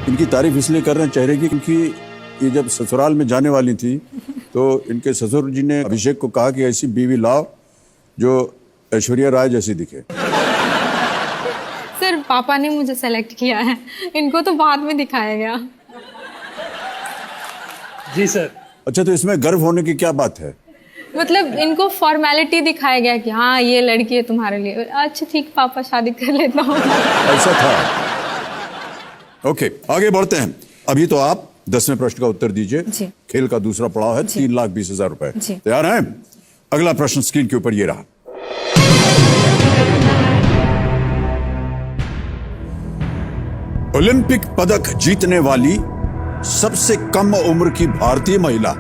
इनकी तारीफ इसलिए कर रहे हैं चेहरे की क्योंकि ये जब ससुराल में जाने वाली थी तो इनके ससुर जी ने अभिषेक को कहा कि ऐसी बीवी लाओ जो ऐश्वर्या राय जैसी दिखे। सर पापा ने मुझे सेलेक्ट किया है, इनको तो बाद में दिखाया गया। जी सर। अच्छा, तो इसमें गर्व होने की क्या बात है? मतलब इनको फॉर्मेलिटी दिखाया गया कि हाँ ये लड़की है तुम्हारे लिए। अच्छा ठीक पापा शादी कर लेता हूँ। ऐसा था। ओके, आगे बढ़ते हैं। अभी तो आप 10वें प्रश्न का उत्तर दीजिए। खेल का दूसरा पड़ाव है 3,20,000 रुपए। तैयार हैं? अगला प्रश्न स्क्रीन के ऊपर ये रहा। ओलंपिक पदक जीतने वाली सबसे कम उम्र की भारतीय महिला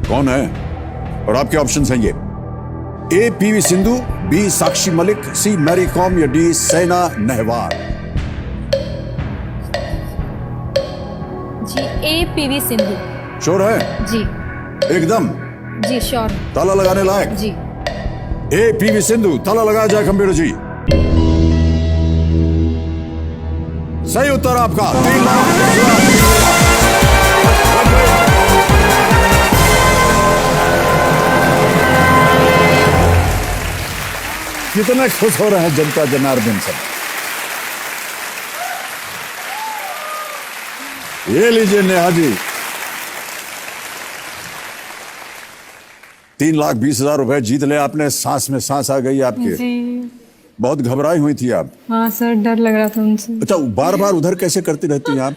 कौन है? और आपके ऑप्शंस हैं ये: ए पीवी सिंधु, बी साक्षी मलिक, सी मैरी कॉम या डी साइना नेहवाल। जी ए पीवी सिंधु। श्योर है? जी एकदम? जी श्योर। ताला लगाने लायक? जी। ए पीवी सिंधु, ताला लगाया जाए कंप्यूटर जी। सही उत्तर आपका। 3 लाख। कितना खुश हो रहे हैं जनता जनार्दन सब। ये लीजिए नेहा जी, 3,20,000 रुपए जीत ले आपने। सांस में सांस आ गई आपके। जी। बहुत घबराई हुई थी आप। हाँ सर, डर लग रहा था उनसे। अच्छा, बार बार उधर कैसे करती रहती हैं आप?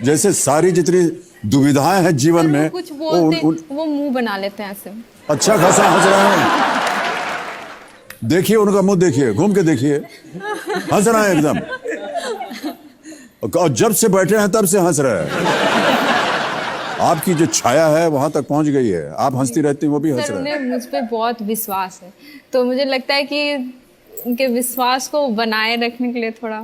जैसे सारी जितनी दुविधाएं हैं जीवन में कुछ बोलते वो मुंह बना लेते हैं ऐसे। अच्छा खासा हंस रहे हैं। देखिए उनका मुंह, देखिए घूम के देखिए, हंस रहे हैं एकदम। और जब से बैठे हैं तब से हंस रहे हैं। आपकी जो छाया है वहां तक पहुंच गई है। आप हंसती रहती हैं, वो भी हंस रहे हैं। उन्हें मुझ पे बहुत विश्वास है, तो मुझे लगता है कि उनके विश्वास को बनाए रखने के लिए थोड़ा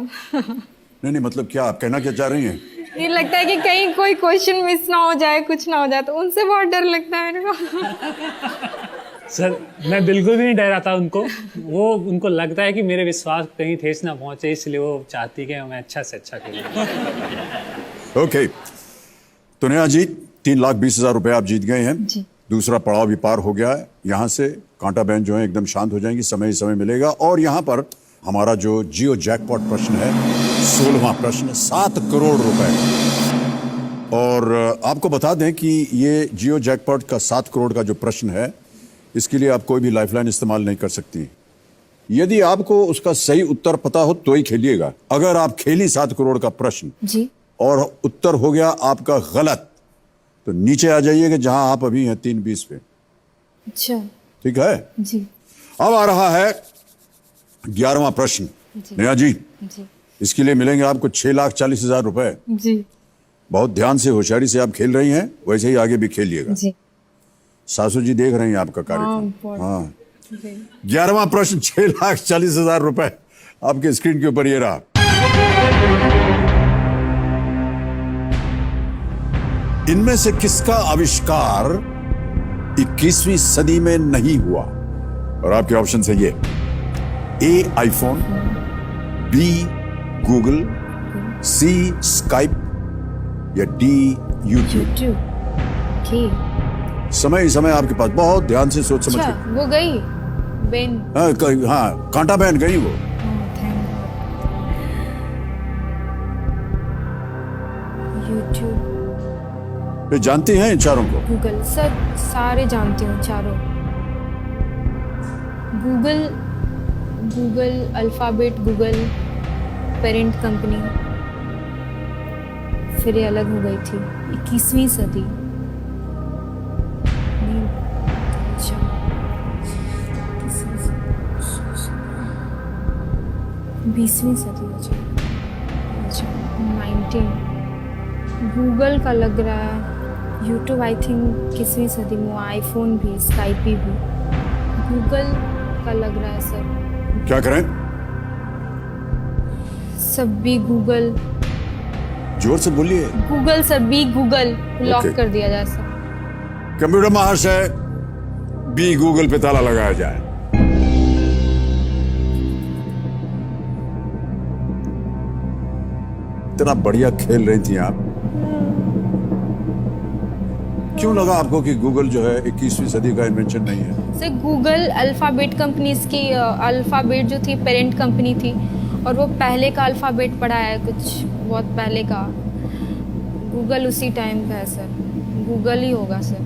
नहीं, मतलब क्या आप कहना क्या चाह रही हैं? ये लगता है कि कहीं कोई क्वेश्चन मिस ना हो जाए, कुछ ना हो जाए, तो उनसे बहुत डर लगता है मेरे को। सर मैं बिल्कुल भी नहीं डराता उनको। वो उनको लगता है कि मेरे विश्वास कहीं ठेस ना पहुंचे, इसलिए वो चाहती कि मैं अच्छा से अच्छा खेलूं। ओके, तो नेहा जी 3,20,000 रुपए आप जीत गए हैं। दूसरा पड़ाव भी पार हो गया है। यहाँ से कांटा बहन जो है एकदम शांत हो जाएंगी, समय ही समय मिलेगा। और यहाँ पर हमारा जो जियो जैकपॉट प्रश्न है, 16वां प्रश्न, 7 करोड़ रुपए। और आपको बता दें कि ये जियो जैकपॉट का 7 करोड़ का जो प्रश्न है, इसके लिए आप कोई भी लाइफलाइन इस्तेमाल नहीं कर सकती। यदि आपको उसका सही उत्तर पता हो तो ही खेलिएगा। अगर आप खेली 7 करोड़ का प्रश्न जी और उत्तर हो गया आपका गलत, तो नीचे आ जाइएगा जहां आप अभी हैं 320 पे। अच्छा ठीक है जी। अब आ रहा है 11वां प्रश्न। नेहा जी, इसके लिए मिलेंगे आपको 6,40,000 रुपए। जी। बहुत ध्यान से, होशियारी से आप खेल रही हैं, वैसे ही आगे भी खेलिएगा। जी। सासू जी देख रही हैं आपका कार्यक्रम। हाँ। 11वां प्रश्न, 6,40,000 रुपए आपके स्क्रीन के ऊपर ये रहा। इनमें से किसका आविष्कार 21वीं सदी में नहीं हुआ? और आपके ऑप्शन है ये: ए आईफोन, बी गूगल, सी स्काइप या डी यूट्यूब। समय समय आपके पास, बहुत ध्यान से सोच समझ के। वो गई बेन। हाँ, कांटा बहन गई वो। यूट्यूब। वे जानती हैं इन चारों को? गूगल सर, सारे जानती हूँ चारों। Google alphabet, Google parent company, फिर ये अलग हो गई थी। 21वीं सदी। 20वीं सदी। अच्छा 19। गूगल का लग रहा है। यूट्यूब आई थिंक 21वीं सदी में। आईफोन भी, स्काइपी भी। गूगल का लग रहा है सर। क्या करें? सब भी गूगल। जोर से बोलिए। Google sir, B Google lock कर दिया जाए सर। कंप्यूटर महाशय, बी गूगल पे ताला लगाया जाए। इतना बढ़िया खेल रही थी आप। क्यों लगा आपको कि गूगल जो है 21वीं सदी का इन्वेंशन नहीं है? सर गूगल अल्फ़ाबेट कंपनीज की अल्फ़ाबेट जो थी पेरेंट कंपनी थी, और वो पहले का अल्फ़ाबेट पढ़ा है, कुछ बहुत पहले का। गूगल उसी टाइम का है सर, गूगल ही होगा सर।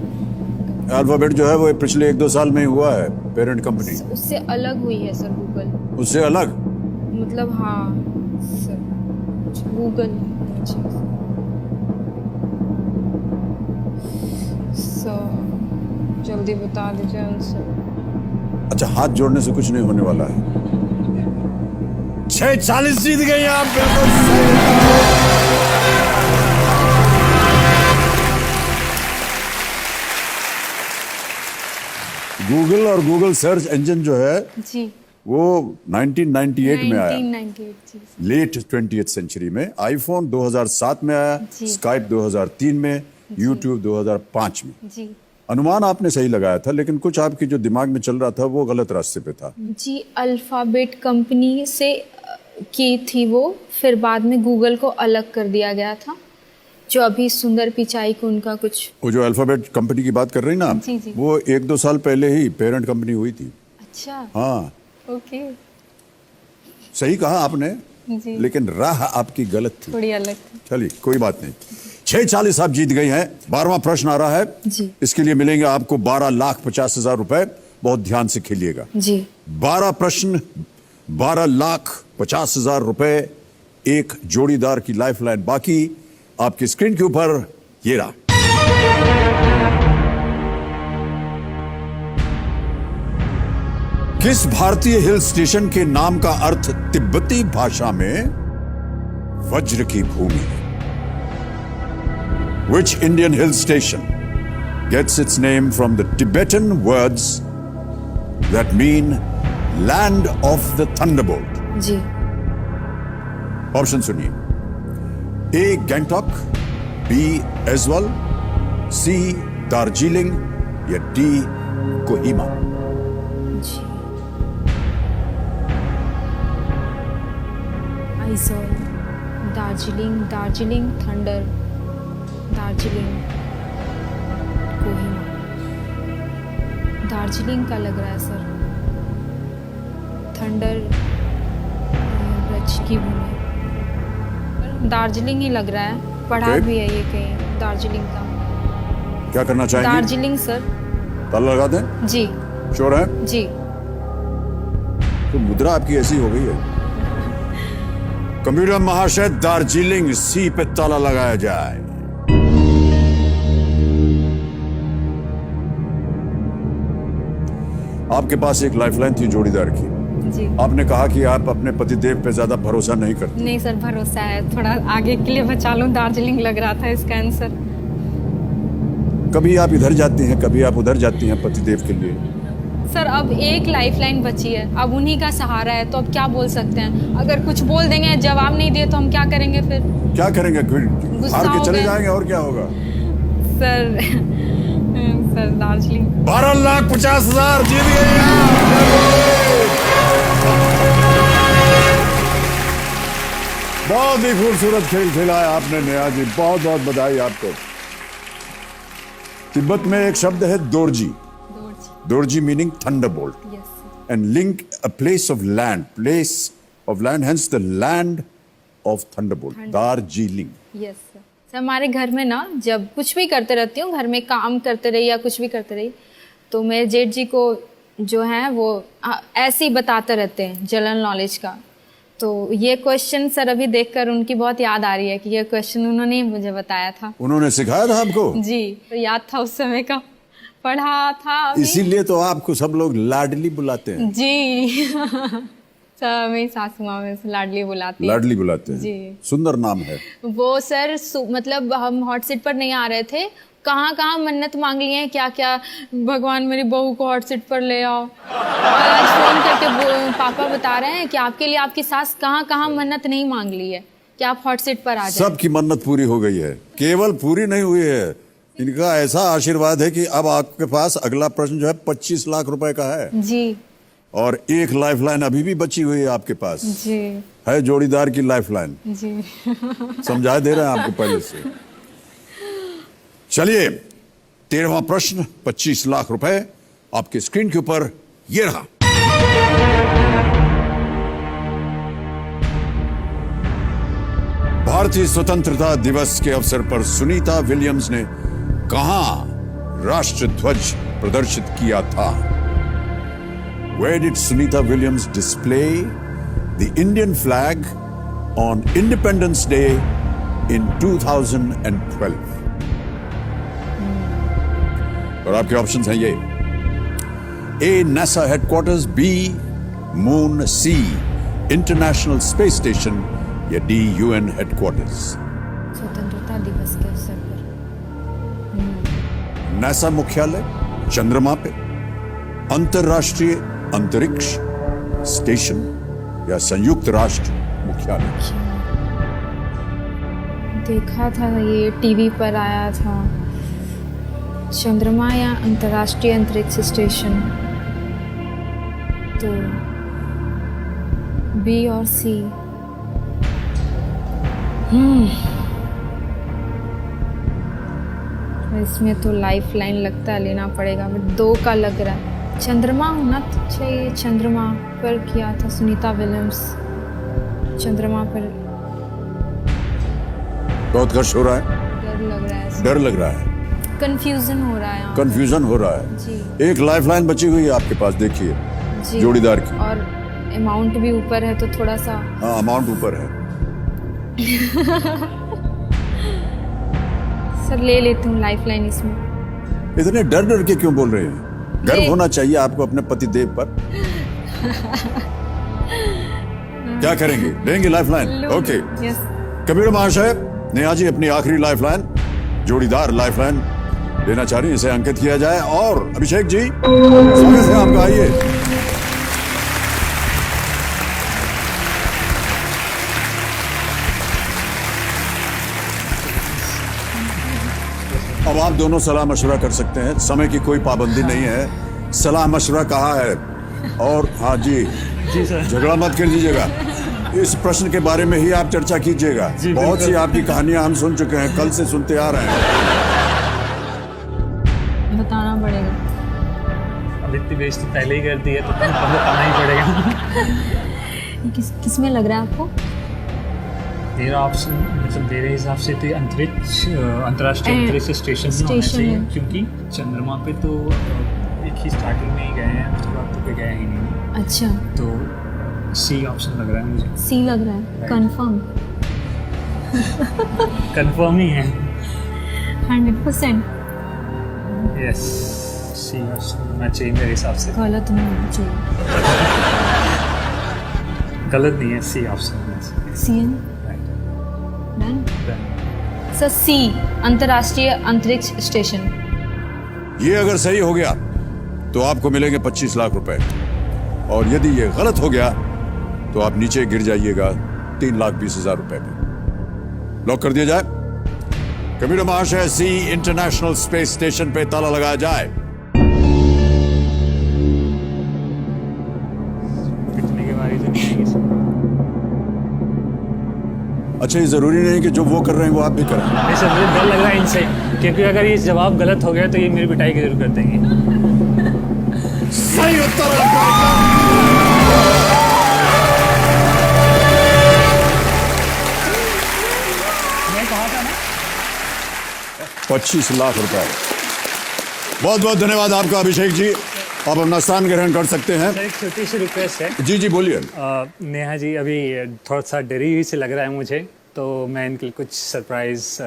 अल्फाबेट जो है वो पिछले 1-2 साल में ही हुआ है पेरेंट कंपनी। उससे अलग हुई है सर गूगल। उससे अलग मतलब हाँ सर, गूगल सर, जल्दी बता दीजिए आंसर। अच्छा, हाथ जोड़ने से कुछ नहीं होने वाला है। 6:40 जीत गई आप, बिल्कुल सही। गूगल और गूगल सर्च इंजन जो है जी वो 1998 में आया, 1998 जी। लेट 20th सेंचुरी में। आईफोन 2007 में आया, जी। स्काइप 2003 में, यूट्यूब 2005 में। जी अनुमान आपने सही लगाया था, लेकिन कुछ आपकी जो दिमाग में चल रहा था वो गलत रास्ते पे था। जी, अल्फ़ाबेट कंपनी से की थी वो, फिर बाद में गूगल को अलग कर दिया गया था, जो अभी सुंदर पिचाई को उनका कुछ। वो जो अल्फाबेट कंपनी की बात कर रही ना आप, जी, जी। वो 1-2 साल पहले ही पेरेंट कंपनी हुई थी। अच्छा हाँ, ओके सही कहा आपने, जी, लेकिन राह आपकी गलत थी। थोड़ी अलग थी। चलिए कोई बात नहीं। 6:40 आप जीत गई हैं। 12वां प्रश्न आ रहा है जी इसके लिए मिलेंगे आपको 12,50,000 रुपए। बहुत ध्यान से खेलिएगा। जी 12 प्रश्न, 12,50,000 रुपए, एक जोड़ीदार की लाइफलाइन बाकी। आपकी स्क्रीन के ऊपर ये रहा। किस भारतीय हिल स्टेशन के नाम का अर्थ तिब्बती भाषा में वज्र की भूमि है? Which Indian hill station gets its name from the Tibetan words that mean land of the thunderbolt? जी ऑप्शन सुनिए। A Gangtok, B Aizawl, C Darjeeling या डी कोहिमा। जी आइजोल, दार्जिलिंग, दार्जिलिंग थंडर, दार्जिलिंग, कोहिमा। दार्जिलिंग का लग रहा है सर, थंडर ब्रज की भूमि। दार्जिलिंग ही लग रहा है, पढ़ा Okay. भी है ये कहीं दार्जिलिंग का। क्या करना चाहेंगे? दार्जिलिंग सर। ताला लगा दें? जी श्योर है? जी तो मुद्रा आपकी ऐसी हो गई है। कंप्यूटर महाशय, दार्जिलिंग सी पे ताला लगाया जाए। आपके पास एक लाइफलाइन थी जोड़ीदार की। जी आपने कहा कि आप अपने पतिदेव पे ज्यादा भरोसा नहीं करते। नहीं सर, भरोसा है, थोड़ा आगे के लिए बचा लूं। दार्जिलिंग लग रहा था इसका आंसर। कभी आप इधर जाती हैं, कभी आप उधर जाती हैं पतिदेव के लिए। सर अब एक लाइफलाइन बची है, अब उन्हीं का सहारा है, तो अब क्या बोल सकते हैं? अगर कुछ बोल देंगे, जवाब नहीं दिए तो हम क्या करेंगे फिर? क्या करेंगे? फिर गुस्सा हार के हो चले गए। जाएंगे और क्या होगा? Sir sir Darjeeling. 12,50,000 जीत गए आप। बहुत ही खूबसूरत खेल खेला है आपने नेहा जी, बहुत बहुत बधाई आपको। तिब्बत में एक शब्द है Dorji. Dorji meaning thunderbolt yes and link a place of land, hence the land of thunderbolt, Darjeeling. Yes sir. हमारे घर में ना जब कुछ भी करते रहती हूँ, घर में काम करते रही या कुछ भी करते रही, तो मेरे जेठ जी को जो है वो ऐसे ही बताते रहते हैं जनरल नॉलेज का। तो ये क्वेश्चन सर अभी देखकर उनकी बहुत याद आ रही है कि ये क्वेश्चन उन्होंने ही मुझे बताया था। उन्होंने सिखाया था आपको? जी, तो याद था उस समय का, पढ़ा था अभी। इसीलिए तो आपको सब लोग लाडली बुलाते हैं। जी सर मेरी सासू माँ में लाडली बुलाती है। लाडली बुलाते हैं जी। सुंदर नाम है। वो सर मतलब हम हॉट सीट पर नहीं आ रहे थे, कहाँ कहाँ मन्नत मांग ली है, क्या क्या, भगवान मेरी बहू को हॉट सीट पर ले आओ। और आज फोन करके पापा बता रहे हैं कि आपके लिए आपकी सास कहाँ कहाँ मन्नत नहीं मांग ली है कि आप हॉट सीट पर आ जाए। सबकी मन्नत पूरी हो गई है, केवल पूरी नहीं हुई है, इनका ऐसा आशीर्वाद है कि अब आपके पास अगला प्रश्न जो है 25 लाख रुपए का है। जी और एक लाइफलाइन अभी भी बची हुई है आपके पास, जी है जोड़ीदार की लाइफलाइन। जी। समझा दे रहे हैं आपको पहले से। चलिए 13वां प्रश्न, 25 लाख रुपए आपके स्क्रीन के ऊपर ये रहा। भारतीय स्वतंत्रता दिवस के अवसर पर सुनीता विलियम्स ने कहां राष्ट्र ध्वज प्रदर्शित किया था? Where did Sunita Williams display the Indian flag on Independence Day in 2012? और आपके ऑप्शंस हैं ये: A. NASA headquarters, B. Moon, C. International Space Station, या D. UN headquarters? स्वतंत्रता दिवस के अवसर पर नासा मुख्यालय चंद्रमा पे, अंतरराष्ट्रीय अंतरिक्ष स्टेशन, या संयुक्त राष्ट्र मुख्यालय? देखा था ये टीवी पर आया था, चंद्रमा या अंतर्राष्ट्रीय अंतरिक्ष स्टेशन, तो बी और सी। इसमें तो लाइफ लाइन लगता है लेना पड़ेगा, बट दो का लग रहा है। चंद्रमा होना तो चाहिए, चंद्रमा पर किया था सुनीता विलियम्स, चंद्रमा पर। बहुत खर्च हो रहा है, डर लग रहा है, डर लग रहा है, कंफ्यूजन हो रहा है यहाँ कंफ्यूजन हो रहा है। जी एक लाइफलाइन बची हुई है आपके पास, देखिए, जी। जोड़ीदार की। और अमाउंट भी ऊपर है तो थोड़ा सा। हाँ, अमाउंट ऊपर है। सर ले लेती हूँ लाइफ लाइन इसमें। इतने डर डर के क्यों बोल रहे हैं? गर्व होना चाहिए आपको अपने पति देव पर। क्या करेंगे? लेंगे लाइफलाइन? ओके। यस। कबीर महाशय, नेहा जी अपनी आखिरी लाइफलाइन, जोड़ीदार लाइफलाइन लेना चाह रही है, इसे अंकित किया जाए। और अभिषेक जी, स्वागत है आपका, आइए। अब आप दोनों सलाह मशवरा कर सकते हैं, समय की कोई पाबंदी नहीं है, सलाह मशवरा कहा है। और हाँ जी सर। झगड़ा मत कर दीजिएगा, इस प्रश्न के बारे में ही आप चर्चा कीजिएगा। बहुत सी आपकी कहानियां हम सुन चुके हैं, कल से सुनते आ रहे हैं। बताना पड़ेगा। अब इतनी बेइज्जती पहले ही कर दी है तो अब बताना ही पड़ेगा। किस में लग रहा है आपको? मेरा ऑप्शन मतलब मेरे हिसाब से तो अंतर्राष्ट्रीय अंतरिक्ष स्टेशन ही होना चाहिए, क्योंकि चंद्रमा पे तो एक ही स्टार्टिंग में ही गए हैं, उसके बाद तो कोई गया ही नहीं। अच्छा, तो सी ऑप्शन लग रहा है मुझे। सी लग रहा है? कंफर्म? कंफर्म ही है। 100%? यस, सी ऑप्शन होना चाहिए मेरे हिसाब से। गलत नहीं होना चाहिए। गलत नहीं है, सी ऑप्शन होना चाहिए। C and done. Sir C, अंतर्राष्ट्रीय अंतरिक्ष स्टेशन। ये अगर सही हो गया तो आपको मिलेंगे 25 लाख रुपए, और यदि ये गलत हो गया तो आप नीचे गिर जाइएगा 3,20,000 रुपए में। लॉक कर दिया जाए। कबीर महाशय, सी इंटरनेशनल स्पेस स्टेशन पे ताला लगाया जाए। पिटने के बारे में नहीं है। अच्छा, ये जरूरी नहीं कि जो वो कर रहे हैं वो आप भी करें। नहीं सर, मुझे डर लग रहा है इनसे, क्योंकि अगर ये जवाब गलत हो गया तो ये मेरी पिटाई की जरूर कर देंगे। सही उत्तर मैं कहा था ना, 25 लाख रुपए। बहुत बहुत धन्यवाद आपका अभिषेक जी, आप अपना स्थान ग्रहण कर सकते हैं। सर एक छोटी सी रिक्वेस्ट है। जी जी बोलिए। नेहा जी अभी थोड़ा सा डरी हुई से लग रहा है मुझे, तो मैं इनके लिए कुछ सरप्राइज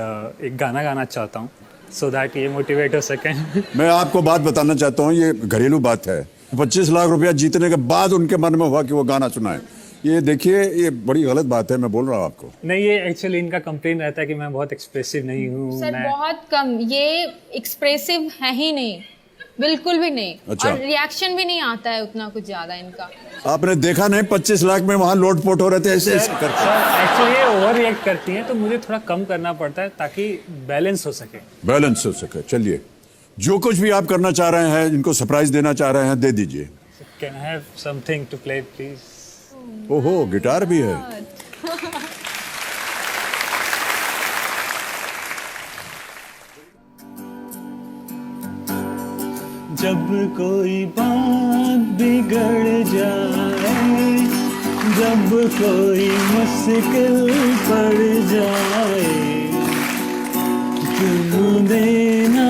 एक गाना गाना चाहता हूँ, सो दैट ये मोटिवेट हो सकें। मैं आपको बात बताना चाहता हूँ, ये घरेलू बात है। 25 लाख रुपया जीतने के बाद उनके मन में हुआ कि वो गाना सुनाए, ये देखिए, ये बड़ी गलत बात है, मैं बोल रहा हूँ आपको। नहीं, ये एक्चुअली इनका कंप्लेन रहता है कि मैं बहुत एक्सप्रेसिव नहीं हूँ। सर मैं बहुत कम, ये एक्सप्रेसिव है ही नहीं, बिल्कुल भी नहीं। अच्छा। और रिएक्शन भी नहीं आता है उतना कुछ ज्यादा इनका। आपने देखा नहीं 25 लाख में वहां लोटपोट हो रहे थे, ऐसे ऐसे करके। सर एक्चुअली ये ओवर रिएक्ट करती हैं, तो मुझे थोड़ा कम करना पड़ता है ताकि बैलेंस हो सके। बैलेंस हो सके। चलिए, जो कुछ भी आप करना चाह रहे हैं, इनको सरप्राइज देना चाह रहे हैं, दे दीजिए। Can I have something to play, please? ओहो, गिटार भी है। जब कोई बात बिगड़ जाए, जब कोई मुश्किल पड़ जाए, तुम देना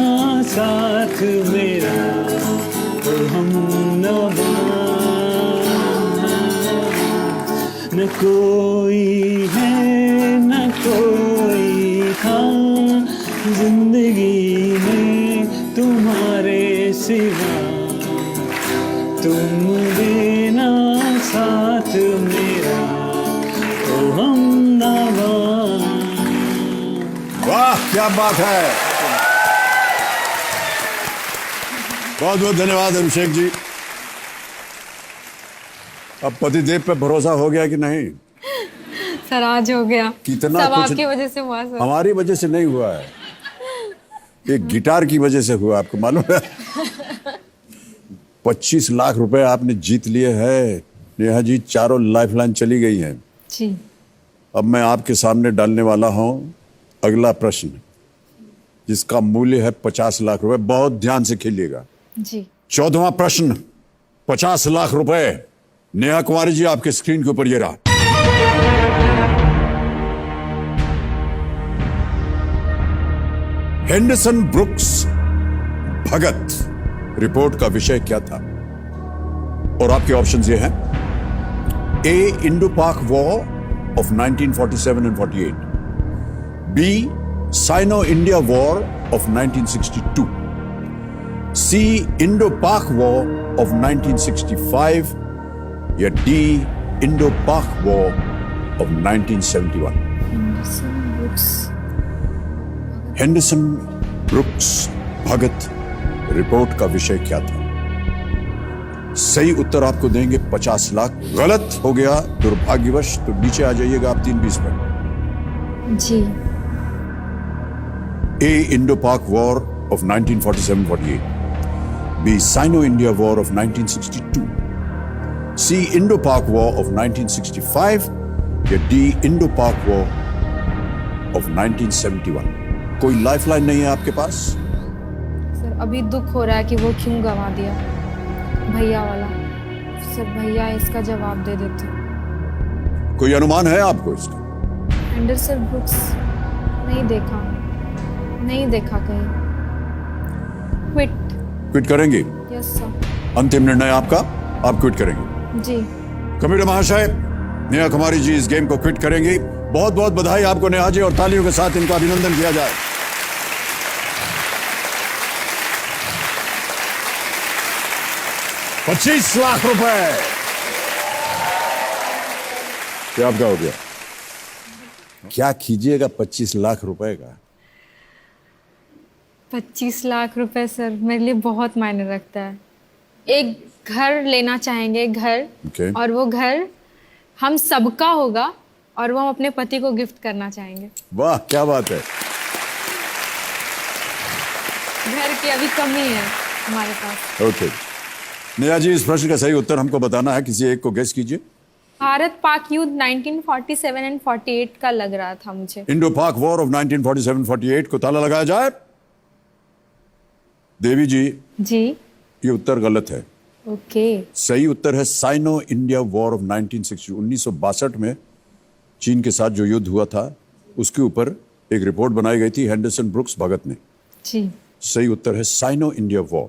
साथ मेरा तो हम न कोई है न कोई था जिंदगी में तुम्हारे सिवा, तुम देना साथ मेरा तो हम नवा। वाह, क्या बात है। बहुत बहुत धन्यवाद अभिषेक जी। अब पतिदेव पे भरोसा हो गया कि नहीं? सर आज हो गया। कितना सब कुछ आपकी वजह से हुआ सर। हमारी वजह से नहीं हुआ है, एक गिटार की वजह से हुआ, आपको मालूम है। 25 लाख रुपए आपने जीत लिए हैं नेहा जी, चारों लाइफलाइन चली गई हैं। जी। अब मैं आपके सामने डालने वाला हूं अगला प्रश्न, जिसका मूल्य है 50 लाख रुपए। बहुत ध्यान से खेलिएगा। जी। 14वां प्रश्न, 50 लाख रुपए। नेहा कुमारी जी, आपके स्क्रीन के ऊपर ये रहा। हेंडरसन ब्रुक्स भगत रिपोर्ट का विषय क्या था? और आपके ऑप्शंस ये हैं: A, Indo Pak war of 1947 and 48, B, Sino India war of 1962, C, Indo Pak war of 1965, या D, Indo Pak war of 1971। Henderson Brooks Bhagat report का विषय क्या था? सही उत्तर आपको देंगे 50 लाख। गलत हो गया दुर्भाग्यवश तो नीचे आ जाइएगा आप 3-20 पर। जी। A, Indo Pak war of 1947-48, B, Sino India war of 1962, C, Indo Pak war of 1965, या D, Indo Pak war of 1971। कोई लाइफलाइन नहीं है आपके पास? सर अभी दुख हो रहा है कि वो क्यों गंवा दिया, भैया वाला। सर भैया इसका जवाब दे देते। कोई अनुमान है आपको इसका? हेंडरसन ब्रुक्स नहीं देखा कहीं। क्विट करेंगे? Yes sir. अंतिम निर्णय आपका, आप क्विट करेंगे? जी। कमेटी महाशय, नेहा कुमारी जी इस गेम को क्विट करेंगी। बहुत बहुत बधाई आपको नेहा जी, और तालियों के साथ इनका अभिनंदन किया जाए। $25 लाख क्या आपका हो गया? क्या कीजिएगा 25 लाख रुपए का? 25 लाख रुपए सर मेरे लिए बहुत मायने रखता है। एक घर लेना चाहेंगे, घर। Okay. और वो घर हम सबका होगा और वो हम अपने पति को गिफ्ट करना चाहेंगे। वाह, क्या बात है। घर की अभी कमी है हमारे पास। ओके नेहा जी, इस प्रश्न का सही उत्तर हमको बताना है, किसी एक को गेस कीजिए। भारत पाक युद्ध 1947 एंड 48 का लग रहा था मुझे। इंडो पाक वॉर ऑफ 1947-48 को ताला लगाया जाए। देवी जी जी। ये उत्तर गलत है। ओके। सही उत्तर है साइनो इंडिया वॉर ऑफ 1960। 1962 में चीन के साथ जो युद्ध हुआ था उसके ऊपर एक रिपोर्ट बनाई गई थी हेंडरसन ब्रुक्स भगत ने। जी। सही उत्तर है साइनो इंडिया वॉर।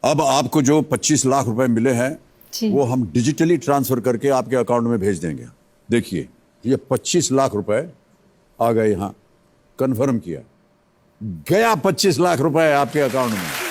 अब आपको जो 25 लाख रुपए मिले हैं वो हम डिजिटली ट्रांसफर करके आपके अकाउंट में भेज देंगे। देखिए ये 25 लाख रुपए आ गए, यहां कंफर्म किया गया 25 लाख रुपए आपके अकाउंट में।